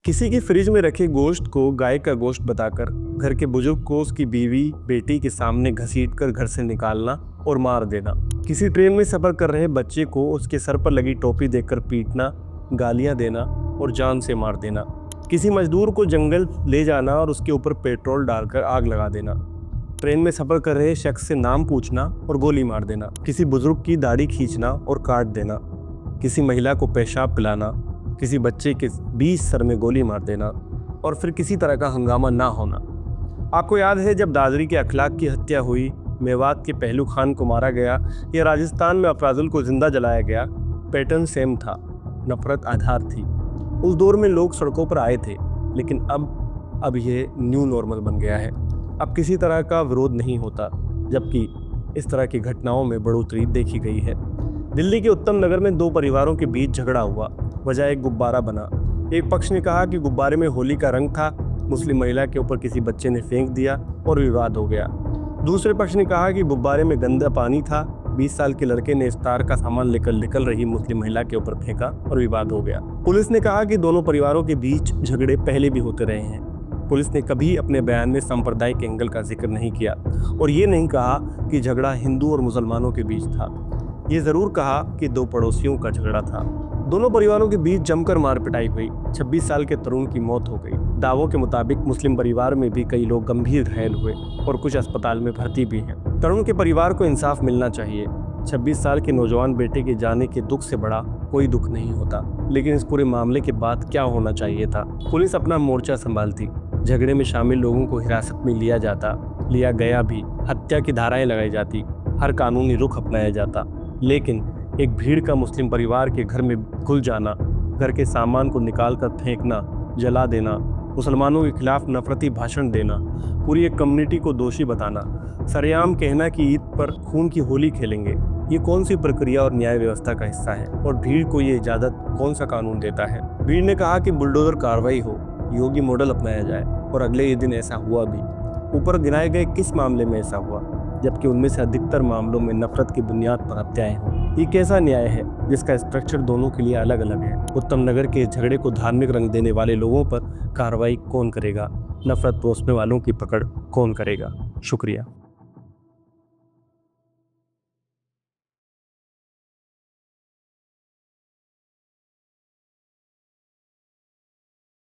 किसी की फ्रिज में रखे गोश्त को गाय का गोश्त बताकर घर के बुजुर्ग को उसकी बीवी बेटी के सामने घसीटकर घर से निकालना और मार देना। किसी ट्रेन में सफर कर रहे बच्चे को उसके सर पर लगी टोपी देकर पीटना, गालियां देना और जान से मार देना। किसी मजदूर को जंगल ले जाना और उसके ऊपर पेट्रोल डालकर आग लगा देना। ट्रेन में सफर कर रहे शख्स से नाम पूछना और गोली मार देना। किसी बुजुर्ग की दाढ़ी खींचना और काट देना। किसी महिला को पेशाब पिलाना, किसी बच्चे के बीच सर में गोली मार देना और फिर किसी तरह का हंगामा ना होना। आपको याद है जब दादरी के अखलाक की हत्या हुई, मेवात के पहलू खान को मारा गया या राजस्थान में अफराजुल को जिंदा जलाया गया, पैटर्न सेम था, नफरत आधार थी। उस दौर में लोग सड़कों पर आए थे, लेकिन अब ये न्यू नॉर्मल बन गया है। अब किसी तरह का विरोध नहीं होता, जबकि इस तरह की घटनाओं में बढ़ोतरी देखी गई है। दिल्ली के उत्तम नगर में दो परिवारों के बीच झगड़ा हुआ, वजह एक गुब्बारा बना। एक पक्ष ने कहा कि गुब्बारे में होली का रंग था, मुस्लिम महिला के ऊपर किसी बच्चे ने फेंक दिया और विवाद हो गया। दूसरे पक्ष ने कहा कि गुब्बारे में गंदा पानी था, 20 साल के लड़के ने इफ्तार का सामान लेकर निकल रही मुस्लिम महिला के ऊपर फेंका और विवाद हो गया। पुलिस ने कहा कि दोनों परिवारों के बीच झगड़े पहले भी होते रहे हैं। पुलिस ने कभी अपने बयान में सांप्रदायिक एंगल का जिक्र नहीं किया और ये नहीं कहा कि झगड़ा हिंदू और मुसलमानों के बीच था। ये जरूर कहा कि दो पड़ोसियों का झगड़ा था। दोनों परिवारों के बीच जमकर मार पिटाई हुई। 26 साल के तरुण की मौत हो गई। दावों के मुताबिक मुस्लिम परिवार में भी कई लोग गंभीर घायल हुए और कुछ अस्पताल में भर्ती भी हैं। तरुण के परिवार को इंसाफ मिलना चाहिए। 26 साल के नौजवान बेटे के जाने के दुख से बड़ा कोई दुख नहीं होता, लेकिन इस पूरे मामले के बाद क्या होना चाहिए था? पुलिस अपना मोर्चा संभालती, झगड़े में शामिल लोगों को हिरासत में लिया गया भी, हत्या की धाराएं लगाई जाती, हर कानूनी रुख अपनाया जाता। लेकिन एक भीड़ का मुस्लिम परिवार के घर में घुस जाना, घर के सामान को निकाल कर फेंकना, जला देना, मुसलमानों के खिलाफ नफरती भाषण देना, पूरी एक कम्युनिटी को दोषी बताना, सरेआम कहना कि ईद पर खून की होली खेलेंगे, ये कौन सी प्रक्रिया और न्याय व्यवस्था का हिस्सा है? और भीड़ को ये इजाज़त कौन सा कानून देता है? भीड़ ने कहा कि बुलडोजर कार्रवाई हो, योगी मॉडल अपनाया जाए, और अगले ही दिन ऐसा हुआ भी। ऊपर गिनाए गए किस मामले में ऐसा हुआ, जबकि उनमें से अधिकतर मामलों में नफरत की बुनियाद पर हत्याएं हों? ये कैसा न्याय है जिसका स्ट्रक्चर दोनों के लिए अलग अलग है? उत्तम नगर के झगड़े को धार्मिक रंग देने वाले लोगों पर कार्रवाई कौन करेगा? नफरत पोसने वालों की पकड़ कौन करेगा? शुक्रिया।